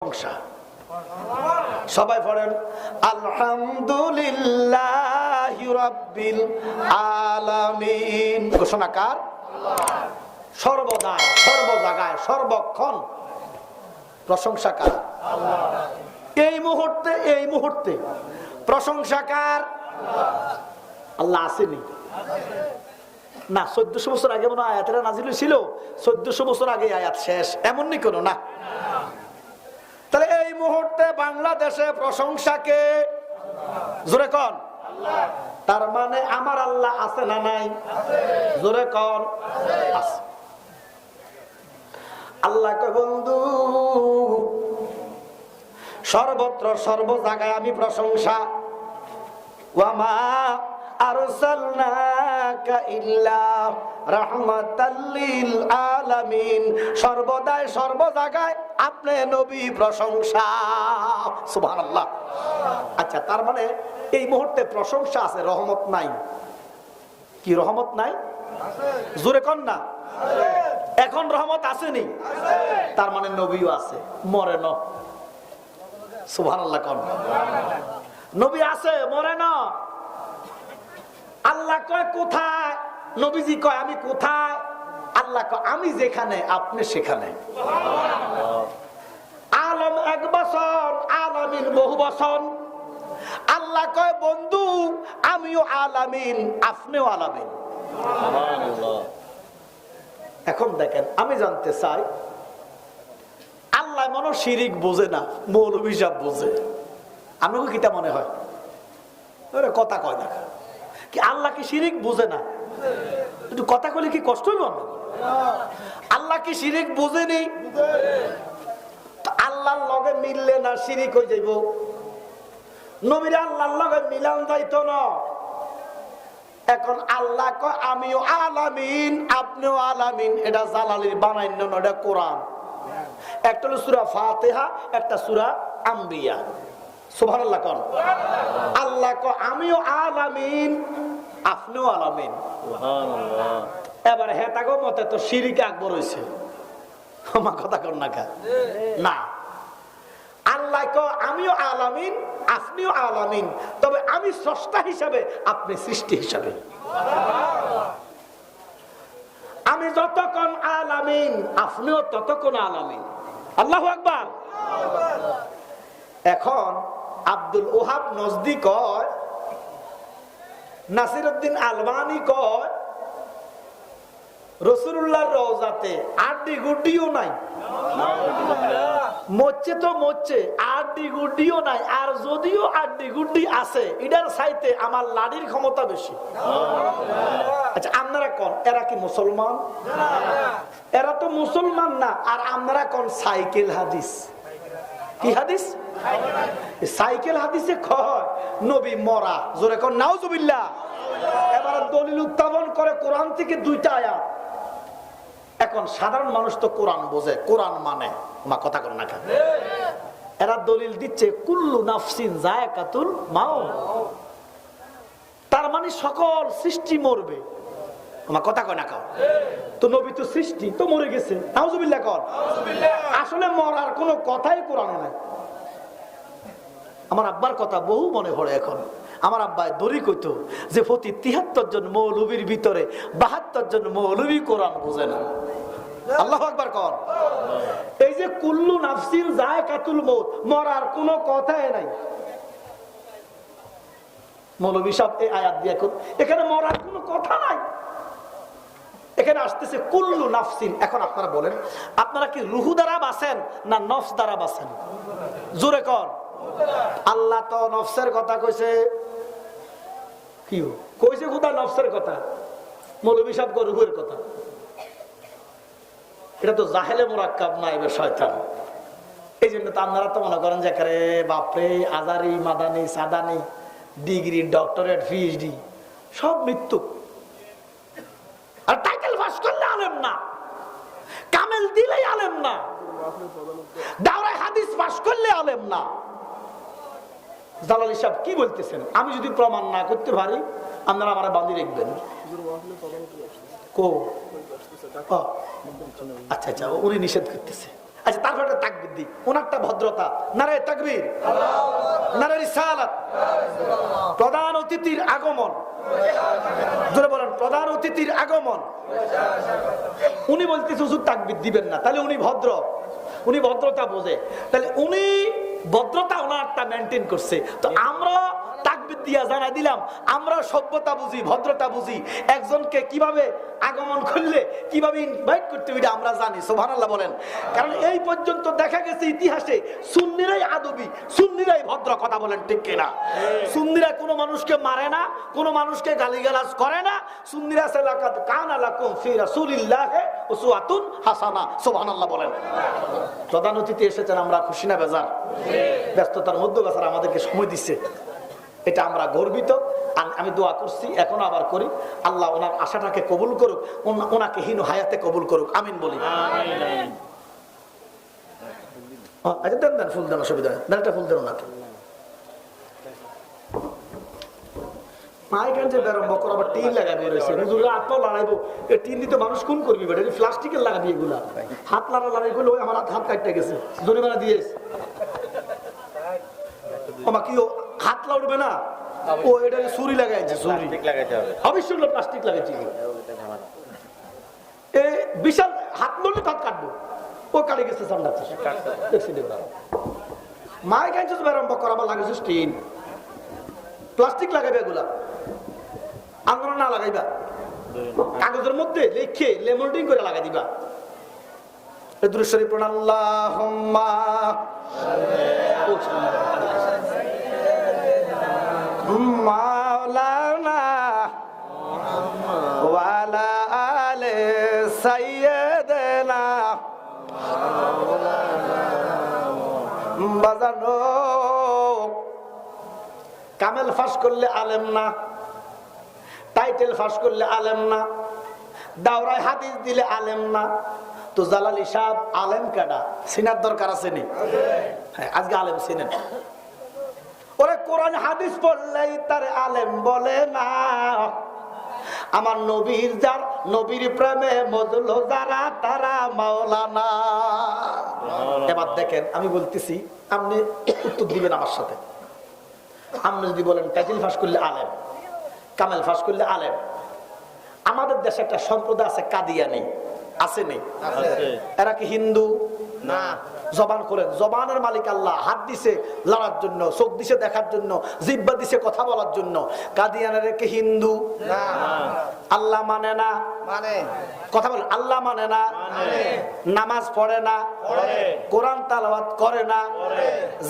প্রশংসা সবাই পড়েন আলহামদুলিল্লাহি রাব্বিল আলামিন। ঘোষণাকার সর্বদা সর্ব জায়গায় সর্বক্ষণ প্রশংসাকার আল্লাহ। এই মুহূর্তে প্রশংসাকার আল্লাহ আসেনি না। 1400 বছর আগে মনে আয়াতটা নাজিল ছিল, 1400 বছর আগে আয়াত শেষ, এমনই কোনো না। তাহলে এই মুহূর্তে বাংলাদেশে প্রশংসাকে জোরে কন আল্লাহ। তার মানে আমার আল্লাহ আছে না নাই? জোরে কন আছে। আল্লাহ কয় বন্ধু সর্বত্র সর্ব জায়গায় আমি প্রশংসা। ওয়ামা আরসালনাকা ইল্লা রাহমাতাল লিল আলামিন। সর্বদাই সর্ব জায়গায় আপনি নবী প্রশংসা। সুবহানাল্লাহ। আচ্ছা, তার মানে এই মুহূর্তে প্রশংসা আছে, রহমত নাই। কি রহমত নাই? জোরে কন না। এখন রহমত আসেনি, তার মানে নবীও আছে, মরে না। সুবহানাল্লাহ কন। নবী আছে, মরে না। আল্লাহ কয় কোথায়? নবীজি কয় আমি কোথায়? আল্লাহ কয় আমি যেখানে আপনি সেখানে। আলম এক বছর, আলামিন বহু বছর। আল্লাহ কয় বন্ধু আমিও আলামিন, আপনিও আলামিন। এখন দেখেন, আমি জানতে চাই আল্লাহ মনে শিরিক বোঝে না, মৌলবী সাহেব বোঝে। আপনাকে কিটা মনে হয়? কথা কয় না কি আল্লাহ কি শিরিক বোঝে না? একটু কথা কইলে কি কষ্ট হইব? আল্লাহ কি শিরিক বোঝেনি? আল্লাহর লগে মিললে না শিরিক হয়ে যাইব। নবীরা আল্লাহর লগে মিলান যাইতো না। এখন আল্লাহ কয় আমিও আলামিন, আপনিও আলামিন। এটা জালালির বানাইন না, এটা কোরআন। একটা হলো সূরা ফাতিহা, একটা সূরা আম্বিয়া। সুবহানাল্লাহ কোন। আল্লাহ কয় আমিও আলামিন, আপনিও আলামিন। সুবহানাল্লাহ। এবার হেতাগো মতে তো শিরিক আকবর হইছে। আমার কথা কোন না কা না। আল্লাহ কয় আমিও আলামিন, আপনিও আলামিন, তবে আমি স্রষ্টা হিসাবে, আপনি সৃষ্টি হিসাবে। আমি যতক্ষণ আলামিন, আপনিও ততক্ষণ আলামিন। আল্লাহু আকবার। এখন আব্দুল ওহাব নজদি কয়, নাসিরউদ্দিন আলবানী কয় রাসূলুল্লাহর রওজাতে আড্ডি গুড্ডিও নাই। মরছে তো মরছে, আড্ডি গুড্ডিও নাই। আর যদিও আড্ডি গুড্ডি আছে, এটার চাইতে আমার লাঠির ক্ষমতা বেশি। আচ্ছা, আপনারা কোন এরা কি মুসলমান? এরা তো মুসলমান না। আর আপনারা কোন সাইকেল হাদিস। কি হাদিস? সাইকেল হাদিসে কয় নবী মরা। জোরে কোন নাউজুবিল্লাহ। এবার দলিল উত্থাপন করে কোরআন থেকে দুইটা আয়াত। এখন সাধারণ মানুষ তো কোরআন বোঝে, কোরআন মানে মা কথা কর না কেন। এরা দলিল দিচ্ছে কুল্লু নাফসিন যায়কাতুল মাউত, তার মানে সকল সৃষ্টি মরবে। আমার কথা কয় না কাও। তো নবী তো সৃষ্টি, তো মরে গেছে। নাউজুবিল্লাহ কর। আসলে মরার কোনো কথাই কোরআনে নাই। আমার আব্বার কথা বহু মনে পড়ে এখন। আমার আব্বাই দড়ি কইতো যে প্রতি ৭৩ জন মৌলবীর ভিতরে ৭২ জন মৌলবী কোরআন বোঝে না। আল্লাহু আকবার কর। এই যে কুল্লু নাফসিন যায়কাতুল মউত, মরার কোনো কথাই নাই। মৌলবী সাহেব এই আয়াত দিয়ে এখানে মরার কোনো কথা নাই। এখানে আসতেছে কুল্লু নাফসিন। এখন আপনারা বলেন, আপনারা কি রুহু দ্বারা বাঁচেন না নফস দ্বারা বাঁচেন? জোরে কর। আল্লাহ তো নফসের কথা কইছে। কি কইছে? খুদা নফসের কথা। মৌলবী সাহেব রুহের কথা। এটা তো জাহেলে মুরাক্কাব না, এবার শয়তান। এই জন্য তো আপনারা তো মনে করেন যে বাপরে Azhari Madani Sadani degree doctorate PhD সব মৃত্যু। আর টাইটেল পাস করলে আলেম না, কামেল দিলেই আলেম না, দাওরায়ে হাদিস পাস করলে আলেম না। জালালী সাহেব কি বলতেছেন? আমি যদি প্রমাণ না করতে পারি আপনারা আমার বাঁধি রাখবেন। আচ্ছা আচ্ছা, উনি নিষেধ করতেছে। আচ্ছা, তারপর একটা তাকবীর দিই, ওনারটা ভদ্রতা। নারায়ে তাকবীর, নারায়ে রিসালাত। প্রধান অতিথির আগমন, জোরে বলেন, প্রধান অতিথির আগমন। উনি বলতেছে হুজুর তাকবীর দিবেন না, তাহলে উনি ভদ্র, উনি ভদ্রতা বোঝে, তাহলে উনি ভদ্রতা ওনারটা মেনটেন করছে। তো আমরা তাকবীর দিয়া জানাই দিলাম আমরা সভ্যতা বুঝি, ভদ্রতা বুঝি, একজনকে কিভাবে আগমন করলে কিভাবে ইনভাইট করতে হবে আমরা জানি। সুবহানাল্লাহ বলেন। কারণ এই পর্যন্ত দেখা গেছে ইতিহাসে সুন্নিরাই আদবী, সুন্নিরাই ভদ্র, কথা বলেন ঠিক কিনা? সুন্নিরা কোনো মানুষকে মারে না, কোনো মানুষকে গালিগালাজ করে না। সুন্নিরা সালাকাত কানা লাকুম ফি রাসূলিল্লাহি উসওয়াতুন হাসানাহ। সুবহানাল্লাহ বলেন। প্রধান অতিথি এসেছেন, আমরা খুশি না বেজার? ব্যস্ততার মধ্যে বেচারা আমাদেরকে সময় দিচ্ছে, এটা আমরা গর্বিত। আমি দোয়া করছি, এখনো আবার করি, আল্লাহ ওনার আশাটাকে কবুল করুক, ওনাকে হীন হায়াতে কবুল করুক, আমিন বলি। আচ্ছা দেন দেন, ফুল দেন, অসুবিধা নেই, দেন একটা ফুল দেন ওনাকে। প্লাস্টিকের লাগাবি এগুলা, হাত লাগাই করলে আমার হাত কাটতে গেছে, জরিমানা দিয়ে কি হাত লাউড়বে না, ও এটা ছুরি লাগাইছে, ছুরি অবশ্যই প্লাস্টিক লাগাইছে। বিশাল হাত লড়লে হাত কাটবো, ও কাটে গেছে ঠান্ডা মায় গাইছে আরম্ভ করাবার লাগেছে স্টিল প্লাস্টিক লাগাইবে, এগুলা আন্দোলন না লাগাইবা, কাগজের মধ্যে লিখে লেমোল্ডিং করে লাগাই দিবা। দুরূদ আল্লাহুম্মা মাওলানা ওয়ালা আলে সাইয়্যিদানা। বাজানো কামেল ফাঁস করলে আলেম না, টাইটেল ফাঁস করলে আলেম না, দাওরায় হাদিস দিলে আলেম না। তো জালালি সাহেব আলেম কাডা চিনার দরকার আছে নি? হ্যাঁ, আজকে আলেম চিনেন। ওরে কোরআন হাদিস পড়লেই তার আলেম বলে না। আমার নবীর যার নবীর প্রেমে মজলো যারা তারা মাওলানা। এবার দেখেন, আমি বলতেছি, আপনি উত্তর দিবেন আমার সাথে। আপনি যদি বলেন টাইটেল ফাঁস করলে আলেম, কামেল ফাঁস করলে আলেম। আমাদের দেশে একটা সম্প্রদায় আছে কাদিয়ানি, আছে নেই? এরা কি হিন্দু না? জবান করেন, জবানের মালিক আল্লাহ। হাত দিছে লড়ার জন্য, চোখ দিছে দেখার জন্য, জিহ্বা দিছে কথা বলার জন্য। কাদিয়ানের কি হিন্দু না? আল্লাহ মানে না, মানে কথা বলেন, আল্লাহ মানে না, নামাজ পড়ে না, কোরআন তালাওয়াত করে না,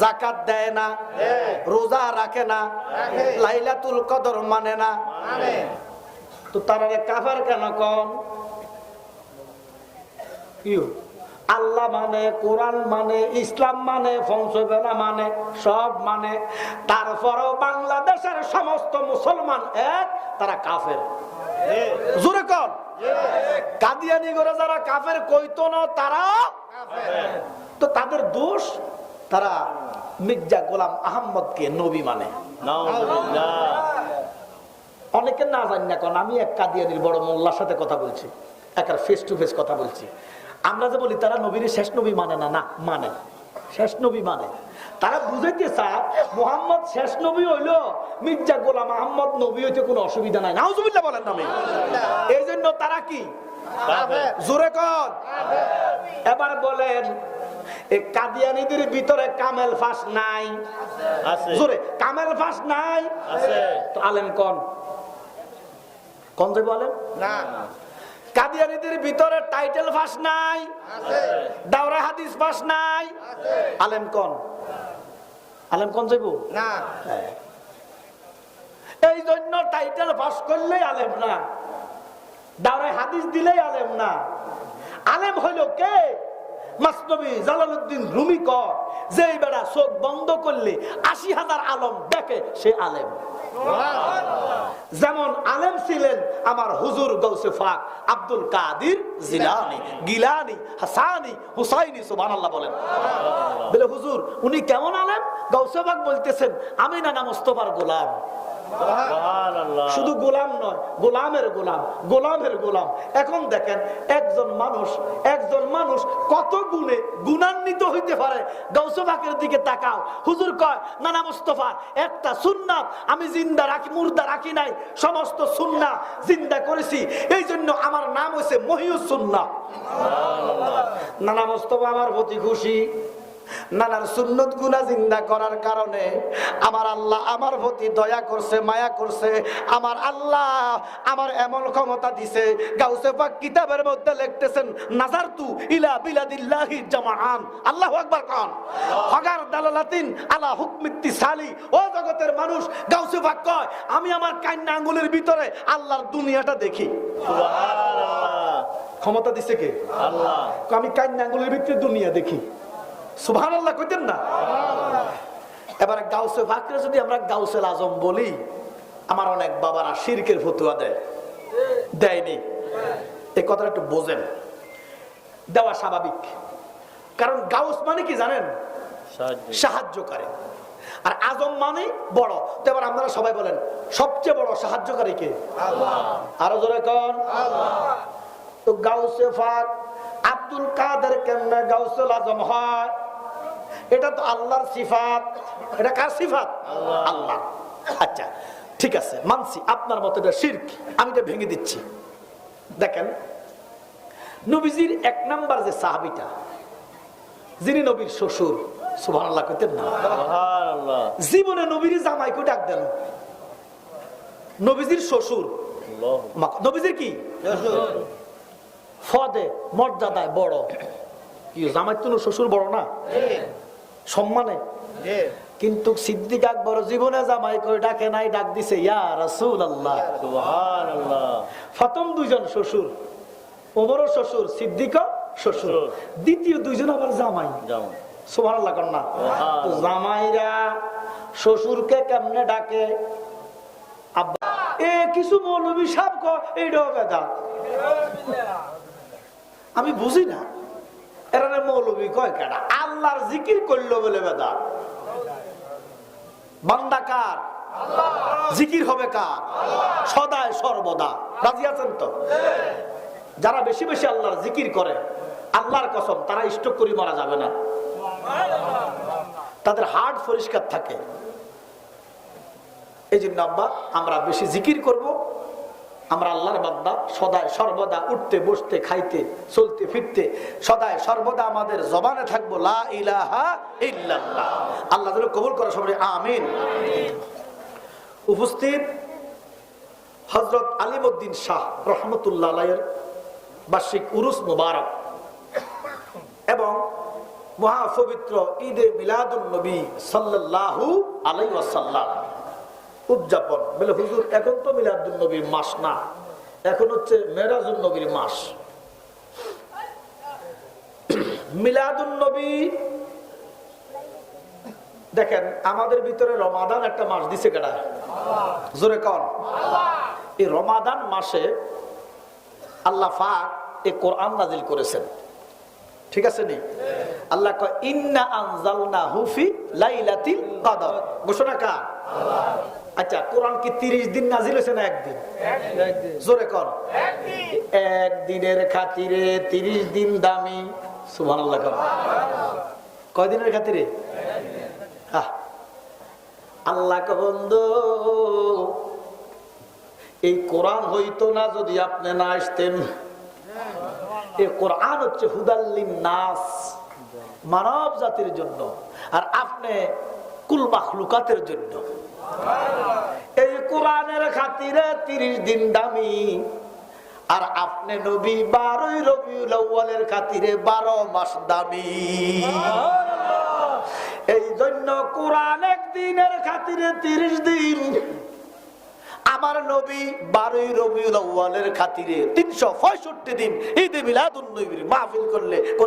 যাকাত দেয় না, রোজা রাখে না, লাইলাতুল কদর মানে না, তো তারা কাফের কেন কোন? আল্লাহ মানে, কোরআন মানে, ইসলাম মানে, ফংসবেনা মানে, সব মানে, তারপরেও বাংলাদেশের সমস্ত মুসলমান এক, তারা কাফের। জোরে কর। কাদিয়ানি করে যারা কাফের কইতো না, তারা তো তাদের দোষ, তারা মির্জা গোলাম আহমদকে নবী মানে। অনেকে না জানি না, কারণ আমি এক কাদিয়ানির বড় মোল্লার সাথে কথা বলছি, একটা ফেস টু ফেস কথা বলছি। আমরা যে বলি তারা নবীর শেষ নবী মানে না, না মানে, শেষ নবী মানে। তারা বুঝাইতে চায় মুহাম্মদ শেষ নবী হইলো, মির্জা গোলাম আহমদ নবী হইতে কোনো অসুবিধা নাই। নাউজুবিল্লাহ বলেন না? এই জন্য তারা কি জোরে কর। এবার বলেন, এই কাদিয়ানীদের ভিতরে কামেল ফাঁস নাই? জোরে, কামেল ফাঁস নাই? তো আলেম কোন কোন যে বলেন না? কাদিয়ানীদের ভিতরে টাইটেল ফাঁস নাই, দাওরা হাদিস ফাঁস নাই, আলেম কোন? আলেম কোন যাইব না? এই জন্য টাইটেল ফাঁস করলেই আলেম না, দাওরা হাদিস দিলেই আলেম না। আলেম হইল কে? মাসনবী জালালউদ্দিন রুমি কর, যে বেড়া চোখ বন্ধ করলে ৮০,০০০ আলম দেখে, সে আলেম। যেমন আলেম ছিলেন আমার হুজুর গৌসে পাক আব্দুল কাদির জিলানী, গিলানী, হাসানী, হুসাইনী। সুবহানাল্লাহ বলেন। বলে হুজুর উনি কেমন আলেম? গৌসে পাক বলতেছেন, আমি নানা মুস্তাফার গোলাম, শুধু গোলাম নয়, গোলামের গোলাম, গোলামের গোলাম। এখন দেখেন একজন মানুষ কত গুণে গুণান্বিত হইতে পারে। গাউসে পাকের দিকে তাকাও, হুজুর কয় নানা মুস্তাফার একটা সুন্নাত আমি জিন্দা রাখি, মুর্দা রাখি নাই, সমস্ত সুন্নাত জিন্দা করেছি, এই জন্য আমার নাম হয়েছে মহিউস সুন্নাহ। নানা মুস্তাফা আমার প্রতি খুশি, নানার সুন্নত গুলা জিন্দা করার কারণে আমার আল্লাহ আমার প্রতি দয়া করছে, মায়া করছে। আমার আল্লাহ আমার এমন ক্ষমতা দিছে, গাউসে পাক কিতাবের মধ্যে লিখতেছেন নাজারতু ইলা বিলাদিল্লাহি জামাআন। আল্লাহু আকবার কোন হগার দালালাতিন আলা হুকমিত্তিসালি। ও জগতের মানুষ, গাউসে পাক কয় আমি আমার কান্না আঙ্গুলের ভিতরে আল্লাহর দুনিয়াটা দেখি। সুবহানাল্লাহ। ক্ষমতা দিছে কে? আল্লাহ। আমি কান্না আঙ্গুলের ভিতরে দুনিয়া দেখি। সুবহানাল্লাহ কইতেন না? এবারে গাউসে পাকরে যদি আমরা গাউসুল আজম বলি, আমার অনেক বাবারা শিরকের ফতোয়া দেয়নি। এই কথাটা একটু বোঝেন, দেওয়া স্বাভাবিক। কারণ গাউস মানে কি জানেন? সাহায্যকারী। আর আজম মানে বড়। তো এবার আপনারা সবাই বলেন সবচেয়ে বড় সাহায্যকারী কে? আল্লাহ। আরো জোরে কোন আল্লাহ। তো গাউসে পাক আব্দুল কাদের কেমনে গাউসুল আজম হয়? এটা তো আল্লাহর সিফাত। এটা কার সিফাত? আল্লাহ। আচ্ছা ঠিক আছে, মানছি আপনার মতো এটা শিরক, আমি এটা ভেঙে দিচ্ছি। দেখেন নবীজির এক নাম্বার যে সাহাবীটা, যিনি নবীর শ্বশুর, সুবহানাল্লাহ কইতেন না? সুবহানাল্লাহ। জীবনে নবীর জামাই কই ডাক দেন? নবীজির শ্বশুর। নবীজির কি শ্বশুর? ফদে মর্যাদায় বড়। কি জামাই তো শ্বশুর বড় না সম্মানে? কিন্তু সিদ্দিক আকবর জীবনে জামাই কই ডাকে নাই, ডাক দিছে ইয়া রাসূলুল্লাহ। সুবহানাল্লাহ। প্রথম দুইজন শ্বশুর, ওমরও শ্বশুর, সিদ্দিকও শ্বশুর, দ্বিতীয় দুইজন আবার জামাই। সুবহানাল্লাহ কোন না? তো জামাইরা শ্বশুরকে কেমনে ডাকে? আব্বা। এ কিছু মৌলবী সাহেব কয় এইটাও বেদাত। আমি বুঝি না এরা মৌলবী কয় কেডা? আল্লাহর জিকির করলো বলে বেদাত। বান্দা কার? জিকির হবে কার? সদায় সর্বদা। রাজি আছেন তো? যারা বেশি বেশি আল্লাহর জিকির করে, আল্লাহর কসম তারা স্ট্রোক করে মারা যাবে না, তাদের হার্ট পরিষ্কার থাকে। এই জন্য আব্বা আমরা বেশি জিকির করব। আমরা আল্লাহর বান্দা, সদায় সর্বদা উঠতে বসতে খাইতে চলতে ফিরতে সদায় সর্বদা আমাদের জবানে থাকবো লা ইলাহা ইল্লাল্লাহ। আল্লাহ যেন কবুল করে সবাই আমিন। উপস্থিত হযরত আলিমউদ্দিন শাহ রহমতুল্লাহ আলাইহির বার্ষিক উরুস মুবারক এবং মহাপবিত্র ঈদে মিলাদুন নবী সাল্লাল্লাহু আলাইহি ওয়াসাল্লাম উদযাপন। বলে হুজুর এখন তো মিলাদুন নবীর মাস না, এখন হচ্ছে মেরাজুন নবীর মাস। মিলাদুন নবী দেখেন আমাদের ভিতরে রমাদান একটা মাস দিছে কেডা? জোরে কোন আল্লাহ। এই রমাদান মাসে আল্লাহ পাক এই কোরআন নাযিল করেছেন, ঠিক আছে নি? আল্লাহ কয় ইন্না আনজালনাহু ফি লাইলাতিল কদর। ঘোষণা কার? আল্লাহ। আচ্ছা কোরআন কি 30 দিন নাযিল হয়েছে না একদিন? একদিন। জোরে কোন একদিন। একদিনের খাতিরে 30 দিন দামি। সুবহানাল্লাহ। কয় দিনের খাতিরে? আল্লাহ কে বন্ধু এই কোরআন হইতো না যদি আপনি না আসতেন। এই কোরআন হচ্ছে হুদাল্লিন নাস, মানব জাতির জন্য, আর আপনি কুল মাখলুকাতের জন্য। এই কোরআনের খাতিরে 30 দিন দামি, আর আপনি নবী 12 রবিউল আউয়ালের খাতিরে 12 মাস দামি। এই জন্য কোরআন একদিনের খাতিরে 30 দিন, আমার নবী 12 রবিউল আউয়ালের খাতিরে 365 দিন ঈদে মিলাদুন নবীর মাহফিল করলে